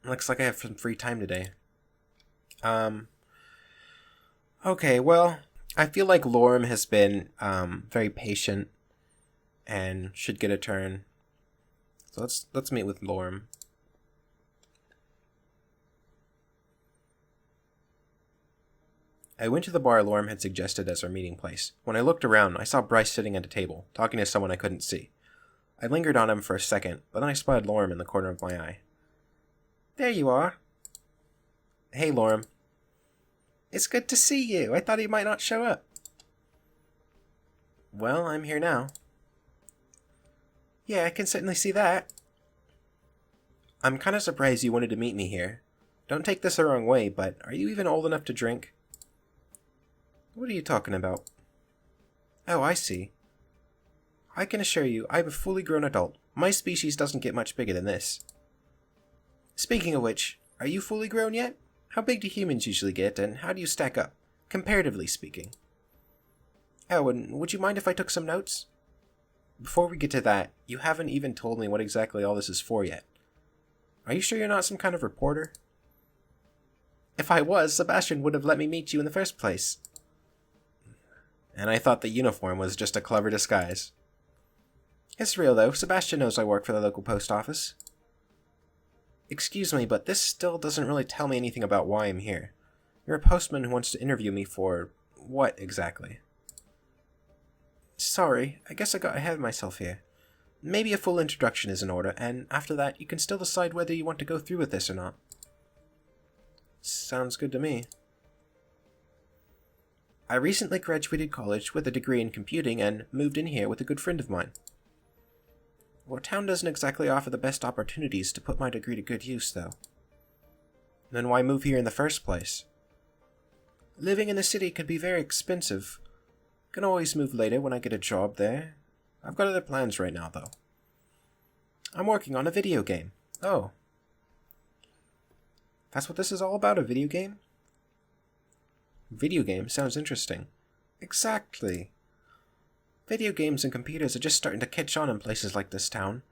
Looks like I have some free time today. Okay, well, I feel like Lorem has been, very patient and should get a turn. So let's meet with Lorem. I went to the bar Lorem had suggested as our meeting place. When I looked around, I saw Bryce sitting at a table, talking to someone I couldn't see. I lingered on him for a second, but then I spotted Lorem in the corner of my eye. There you are. Hey, Lorem. It's good to see you. I thought you might not show up. Well, I'm here now. Yeah, I can certainly see that. I'm kind of surprised you wanted to meet me here. Don't take this the wrong way, but are you even old enough to drink? What are you talking about? Oh, I see. I can assure you, I'm a fully grown adult. My species doesn't get much bigger than this. Speaking of which, are you fully grown yet? How big do humans usually get, and how do you stack up, comparatively speaking? Oh, and would you mind if I took some notes? Before we get to that, you haven't even told me what exactly all this is for yet. Are you sure you're not some kind of reporter? If I was, Sebastian would have let me meet you in the first place. And I thought the uniform was just a clever disguise. It's real, though. Sebastian knows I work for the local post office. Excuse me, but this still doesn't really tell me anything about why I'm here. You're a postman who wants to interview me for... what, exactly? Sorry, I guess I got ahead of myself here. Maybe a full introduction is in order, and after that you can still decide whether you want to go through with this or not. Sounds good to me. I recently graduated college with a degree in computing and moved in here with a good friend of mine. Our town doesn't exactly offer the best opportunities to put my degree to good use, though. Then why move here in the first place? Living in the city could be very expensive. Can always move later when I get a job there. I've got other plans right now, though. I'm working on a video game. Oh. That's what this is all about, a video game? Video game sounds interesting. Exactly. Video games and computers are just starting to catch on in places like this town.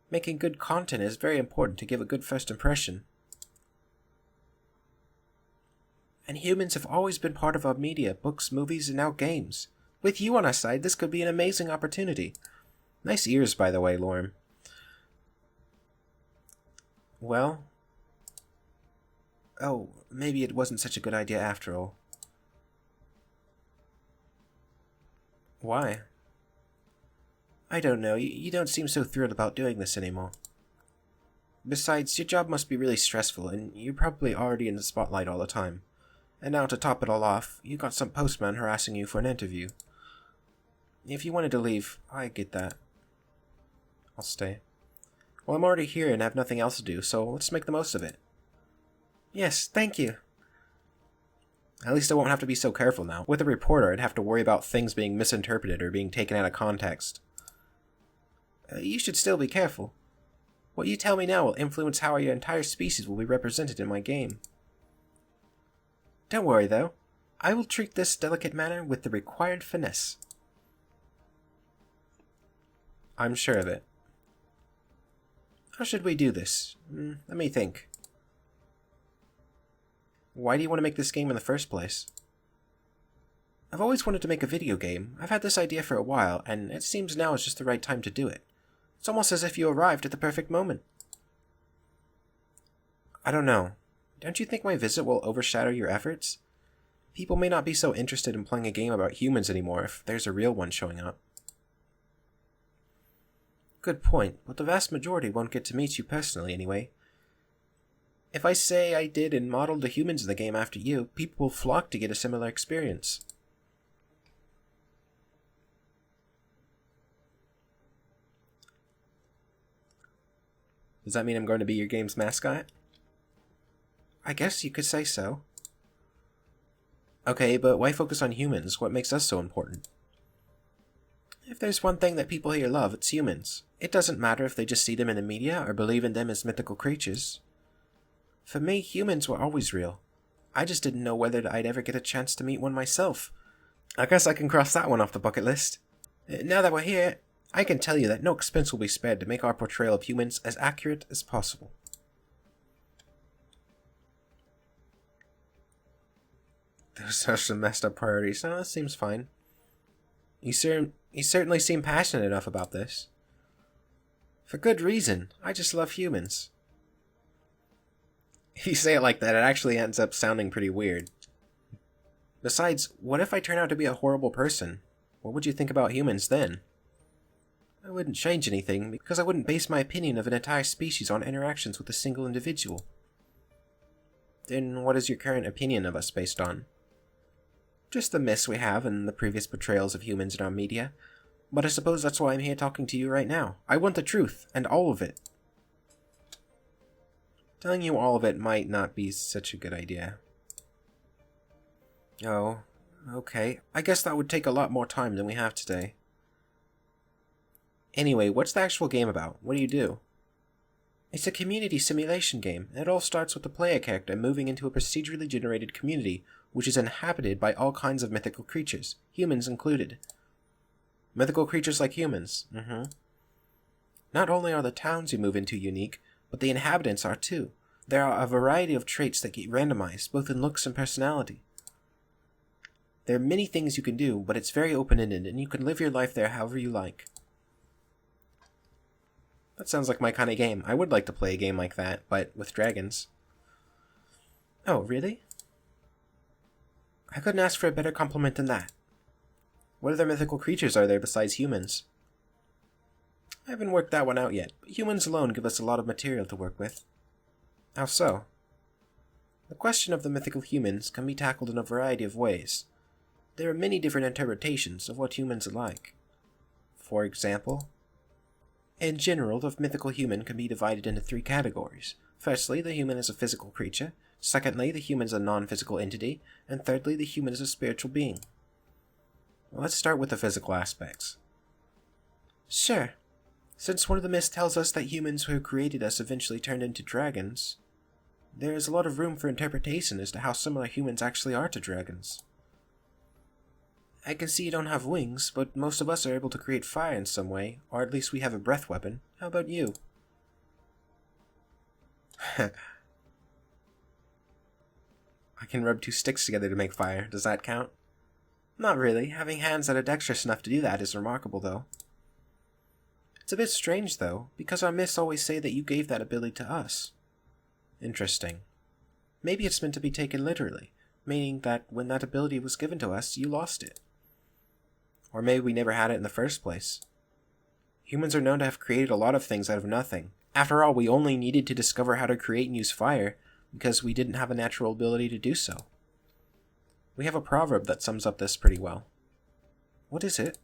Making good content is very important to give a good first impression. And humans have always been part of our media, books, movies, and now games. With you on our side, this could be an amazing opportunity. Nice ears, by the way, Lorem. Well... Oh, maybe it wasn't such a good idea after all. Why? I don't know, you don't seem so thrilled about doing this anymore. Besides, your job must be really stressful, and you're probably already in the spotlight all the time. And now to top it all off, you got some postman harassing you for an interview. If you wanted to leave, I get that. I'll stay. Well, I'm already here and have nothing else to do, so let's make the most of it. Yes, thank you. At least I won't have to be so careful now. With a reporter, I'd have to worry about things being misinterpreted or being taken out of context. You should still be careful. What you tell me now will influence how your entire species will be represented in my game. Don't worry, though. I will treat this delicate matter with the required finesse. I'm sure of it. How should we do this? Let me think. Why do you want to make this game in the first place? I've always wanted to make a video game. I've had this idea for a while, and it seems now is just the right time to do it. It's almost as if you arrived at the perfect moment. I don't know. Don't you think my visit will overshadow your efforts? People may not be so interested in playing a game about humans anymore if there's a real one showing up. Good point, but the vast majority won't get to meet you personally anyway. If I say I did and modeled the humans in the game after you, people will flock to get a similar experience. Does that mean I'm going to be your game's mascot? I guess you could say so. Okay, but why focus on humans? What makes us so important? If there's one thing that people here love, it's humans. It doesn't matter if they just see them in the media or believe in them as mythical creatures. For me, humans were always real. I just didn't know whether I'd ever get a chance to meet one myself. I guess I can cross that one off the bucket list. Now that we're here, I can tell you that no expense will be spared to make our portrayal of humans as accurate as possible. Such a messed up priorities. No, that seems fine. You certainly seem passionate enough about this. For good reason. I just love humans. If you say it like that, it actually ends up sounding pretty weird. Besides, what if I turn out to be a horrible person? What would you think about humans then? I wouldn't change anything, because I wouldn't base my opinion of an entire species on interactions with a single individual. Then what is your current opinion of us based on? Just the myths we have and the previous portrayals of humans in our media. But I suppose that's why I'm here talking to you right now. I want the truth, and all of it. Telling you all of it might not be such a good idea. Oh, okay. I guess that would take a lot more time than we have today. Anyway, what's the actual game about? What do you do? It's a community simulation game, and it all starts with the player character moving into a procedurally generated community, which is inhabited by all kinds of mythical creatures, humans included. Mythical creatures like humans, Not only are the towns you move into unique, but the inhabitants are too. There are a variety of traits that get randomized, both in looks and personality. There are many things you can do, but it's very open-ended, and you can live your life there however you like. That sounds like my kind of game. I would like to play a game like that, but with dragons. Oh, really? I couldn't ask for a better compliment than that. What other mythical creatures are there besides humans? I haven't worked that one out yet, but humans alone give us a lot of material to work with. How so? The question of the mythical humans can be tackled in a variety of ways. There are many different interpretations of what humans are like. For example, in general, the mythical human can be divided into 3 categories. Firstly, the human is a physical creature. Secondly, the human is a non-physical entity. And thirdly, the human is a spiritual being. Well, let's start with the physical aspects. Sure. Since one of the myths tells us that humans who created us eventually turned into dragons, there is a lot of room for interpretation as to how similar humans actually are to dragons. I can see you don't have wings, but most of us are able to create fire in some way, or at least we have a breath weapon. How about you? I can rub 2 sticks together to make fire. Does that count? Not really. Having hands that are dexterous enough to do that is remarkable, though. It's a bit strange, though, because our myths always say that you gave that ability to us. Interesting. Maybe it's meant to be taken literally, meaning that when that ability was given to us, you lost it. Or maybe we never had it in the first place. Humans are known to have created a lot of things out of nothing. After all, we only needed to discover how to create and use fire because we didn't have a natural ability to do so. We have a proverb that sums up this pretty well. What is it?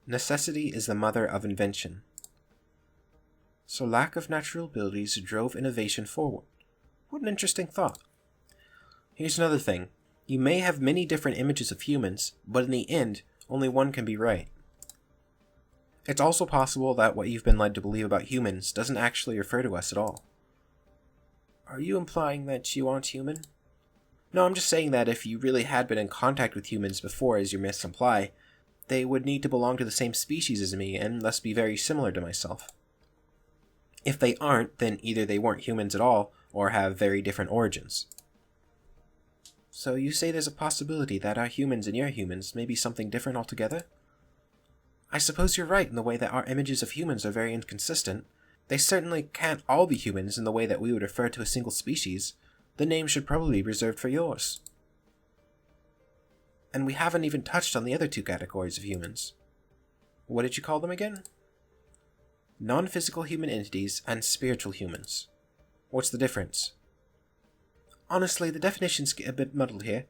Necessity is the mother of invention. So lack of natural abilities drove innovation forward. What an interesting thought. Here's another thing. You may have many different images of humans, but in the end, only one can be right. It's also possible that what you've been led to believe about humans doesn't actually refer to us at all. Are you implying that you aren't human? No, I'm just saying that if you really had been in contact with humans before, as your myths imply, they would need to belong to the same species as me and thus be very similar to myself. If they aren't, then either they weren't humans at all, or have very different origins. So you say there's a possibility that our humans and your humans may be something different altogether? I suppose you're right in the way that our images of humans are very inconsistent. They certainly can't all be humans in the way that we would refer to a single species. The name should probably be reserved for yours. And we haven't even touched on the other 2 categories of humans. What did you call them again? Non-physical human entities and spiritual humans. What's the difference? Honestly, the definitions get a bit muddled here.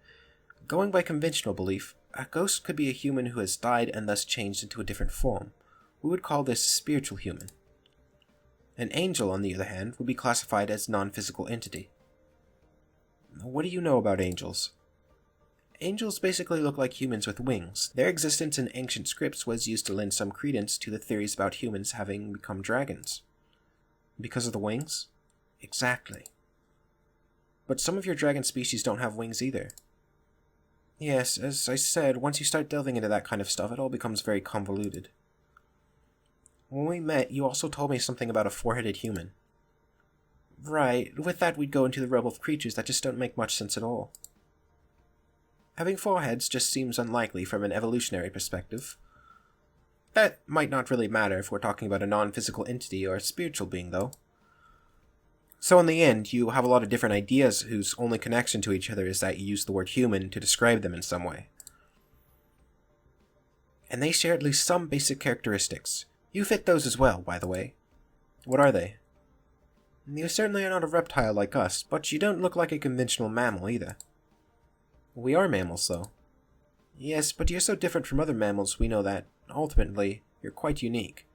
Going by conventional belief, a ghost could be a human who has died and thus changed into a different form. We would call this a spiritual human. An angel, on the other hand, would be classified as a non-physical entity. What do you know about angels? Angels basically look like humans with wings. Their existence in ancient scripts was used to lend some credence to the theories about humans having become dragons. Because of the wings? Exactly. But some of your dragon species don't have wings either. Yes, as I said, once you start delving into that kind of stuff, it all becomes very convoluted. When we met, you also told me something about a 4-headed human. Right, with that we'd go into the realm of creatures that just don't make much sense at all. Having 4 heads just seems unlikely from an evolutionary perspective. That might not really matter if we're talking about a non-physical entity or a spiritual being, though. So in the end, you have a lot of different ideas whose only connection to each other is that you use the word human to describe them in some way. And they share at least some basic characteristics. You fit those as well, by the way. What are they? You certainly are not a reptile like us, but you don't look like a conventional mammal either. We are mammals, though. Yes, but you're so different from other mammals we know that, ultimately, you're quite unique.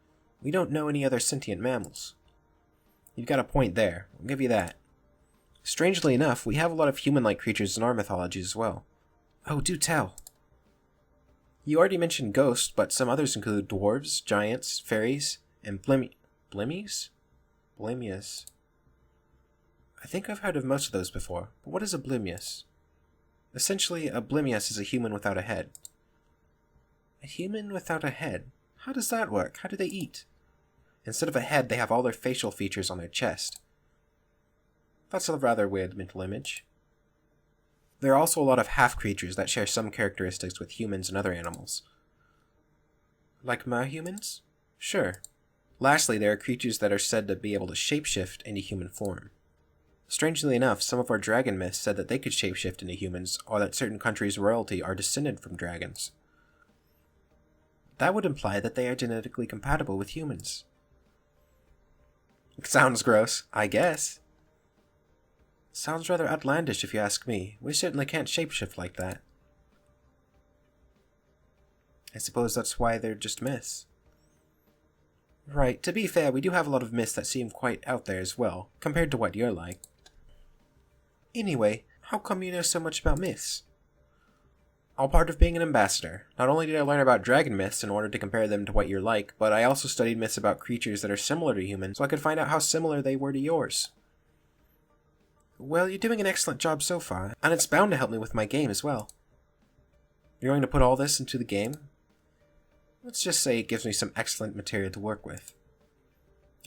We don't know any other sentient mammals. You've got a point there, I'll give you that. Strangely enough, we have a lot of human-like creatures in our mythology as well. Oh, do tell. You already mentioned ghosts, but some others include dwarves, giants, fairies, and blimmies? Blimius. I think I've heard of most of those before, but what is a blimius? Essentially, a blimius is a human without a head. A human without a head? How does that work? How do they eat? Instead of a head, they have all their facial features on their chest. That's a rather weird mental image. There are also a lot of half-creatures that share some characteristics with humans and other animals. Like mer-humans? Sure. Lastly, there are creatures that are said to be able to shapeshift into human form. Strangely enough, some of our dragon myths said that they could shapeshift into humans, or that certain countries' royalty are descended from dragons. That would imply that they are genetically compatible with humans. Sounds gross, I guess. Sounds rather outlandish if you ask me. We certainly can't shapeshift like that. I suppose that's why they're just myths. Right, to be fair, we do have a lot of myths that seem quite out there as well, compared to what you're like. Anyway, how come you know so much about myths? All part of being an ambassador. Not only did I learn about dragon myths in order to compare them to what you're like, but I also studied myths about creatures that are similar to humans so I could find out how similar they were to yours. Well, you're doing an excellent job so far, and it's bound to help me with my game as well. You're going to put all this into the game? Let's just say it gives me some excellent material to work with.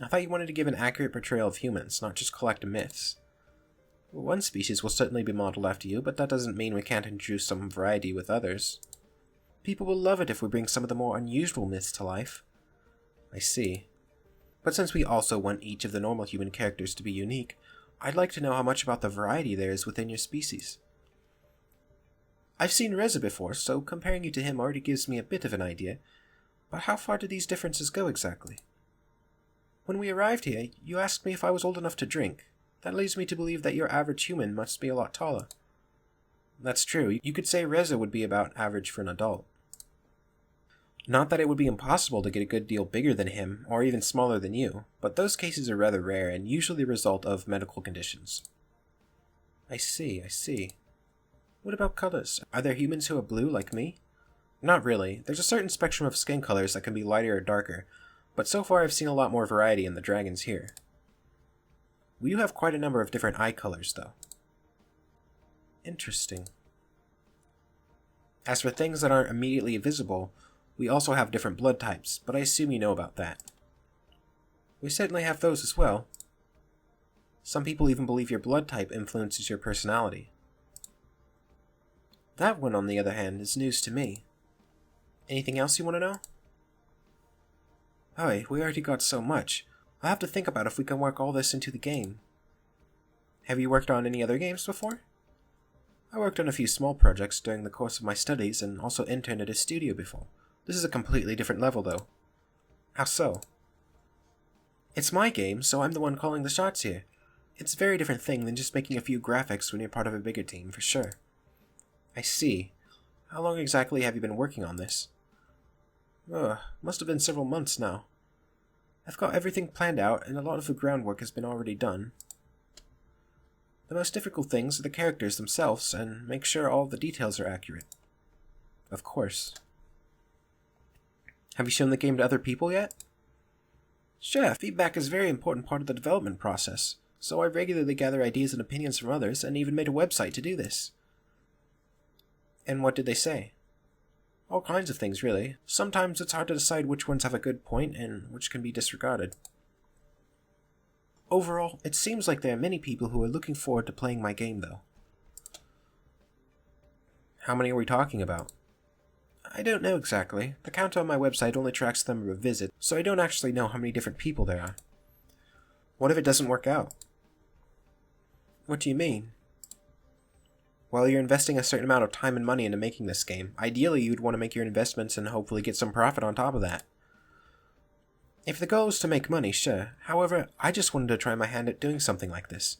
I thought you wanted to give an accurate portrayal of humans, not just collect myths. One species will certainly be modeled after you, but that doesn't mean we can't introduce some variety with others. People will love it if we bring some of the more unusual myths to life. I see. But since we also want each of the normal human characters to be unique, I'd like to know how much about the variety there is within your species. I've seen Reza before, so comparing you to him already gives me a bit of an idea, but how far do these differences go exactly? When we arrived here, you asked me if I was old enough to drink. That leads me to believe that your average human must be a lot taller. That's true. You could say Reza would be about average for an adult. Not that it would be impossible to get a good deal bigger than him, or even smaller than you, but those cases are rather rare and usually the result of medical conditions. I see. What about colors? Are there humans who are blue like me? Not really. There's a certain spectrum of skin colors that can be lighter or darker, but so far I've seen a lot more variety in the dragons here. We do have quite a number of different eye colors, though. Interesting. As for things that aren't immediately visible, we also have different blood types, but I assume you know about that. We certainly have those as well. Some people even believe your blood type influences your personality. That one, on the other hand, is news to me. Anything else you want to know? Hey, we already got so much. I'll have to think about if we can work all this into the game. Have you worked on any other games before? I worked on a few small projects during the course of my studies and also interned at a studio before. This is a completely different level, though. How so? It's my game, so I'm the one calling the shots here. It's a very different thing than just making a few graphics when you're part of a bigger team, for sure. I see. How long exactly have you been working on this? Must have been several months now. I've got everything planned out, and a lot of the groundwork has been already done. The most difficult things are the characters themselves, and make sure all the details are accurate. Of course. Have you shown the game to other people yet? Sure, feedback is a very important part of the development process, so I regularly gather ideas and opinions from others, and even made a website to do this. And what did they say? All kinds of things, really. Sometimes it's hard to decide which ones have a good point and which can be disregarded. Overall, it seems like there are many people who are looking forward to playing my game, though. How many are we talking about? I don't know exactly. The counter on my website only tracks the number of visits, so I don't actually know how many different people there are. What if it doesn't work out? What do you mean? Well, you're investing a certain amount of time and money into making this game. Ideally, you'd want to make your investments and hopefully get some profit on top of that. If the goal is to make money, sure. However, I just wanted to try my hand at doing something like this.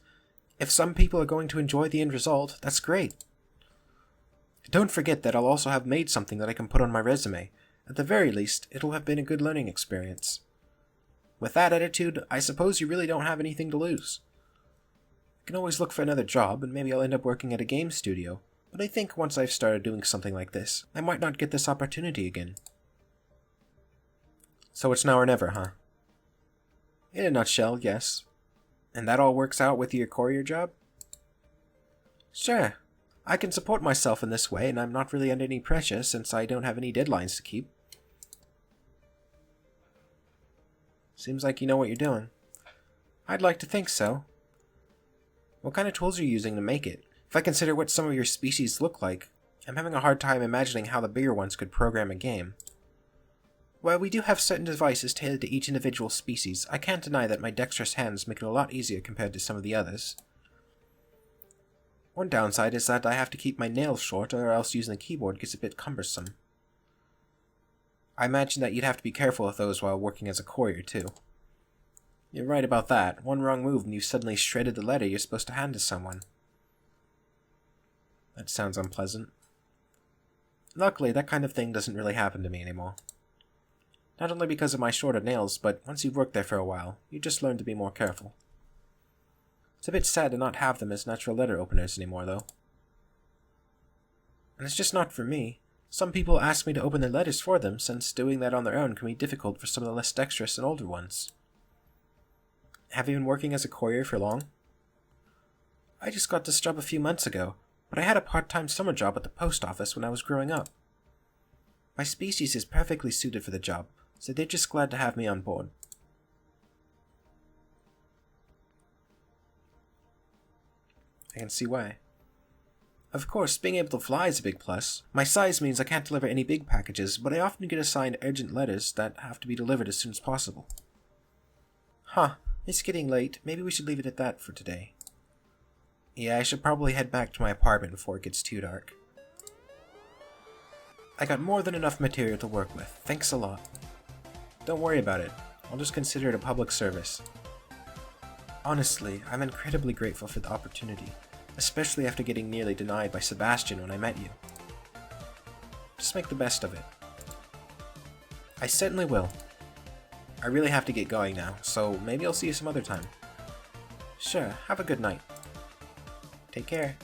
If some people are going to enjoy the end result, that's great. Don't forget that I'll also have made something that I can put on my resume. At the very least, it'll have been a good learning experience. With that attitude, I suppose you really don't have anything to lose. I can always look for another job, and maybe I'll end up working at a game studio, but I think once I've started doing something like this, I might not get this opportunity again. So it's now or never, huh? In a nutshell, yes. And that all works out with your courier job? Sure. I can support myself in this way, and I'm not really under any pressure since I don't have any deadlines to keep. Seems like you know what you're doing. I'd like to think so. What kind of tools are you using to make it? If I consider what some of your species look like, I'm having a hard time imagining how the bigger ones could program a game. While we do have certain devices tailored to each individual species, I can't deny that my dexterous hands make it a lot easier compared to some of the others. One downside is that I have to keep my nails short, or else using the keyboard gets a bit cumbersome. I imagine that you'd have to be careful with those while working as a courier, too. You're right about that. One wrong move and you've suddenly shredded the letter you're supposed to hand to someone. That sounds unpleasant. Luckily, that kind of thing doesn't really happen to me anymore. Not only because of my shorter nails, but once you've worked there for a while, you just learn to be more careful. It's a bit sad to not have them as natural letter openers anymore, though. And it's just not for me. Some people ask me to open their letters for them, since doing that on their own can be difficult for some of the less dexterous and older ones. Have you been working as a courier for long? I just got this job a few months ago, but I had a part-time summer job at the post office when I was growing up. My species is perfectly suited for the job, so they're just glad to have me on board. I can see why. Of course, being able to fly is a big plus. My size means I can't deliver any big packages, but I often get assigned urgent letters that have to be delivered as soon as possible. Huh, it's getting late. Maybe we should leave it at that for today. Yeah, I should probably head back to my apartment before it gets too dark. I got more than enough material to work with. Thanks a lot. Don't worry about it. I'll just consider it a public service. Honestly, I'm incredibly grateful for the opportunity, especially after getting nearly denied by Sebastian when I met you. Just make the best of it. I certainly will. I really have to get going now, so maybe I'll see you some other time. Sure, have a good night. Take care.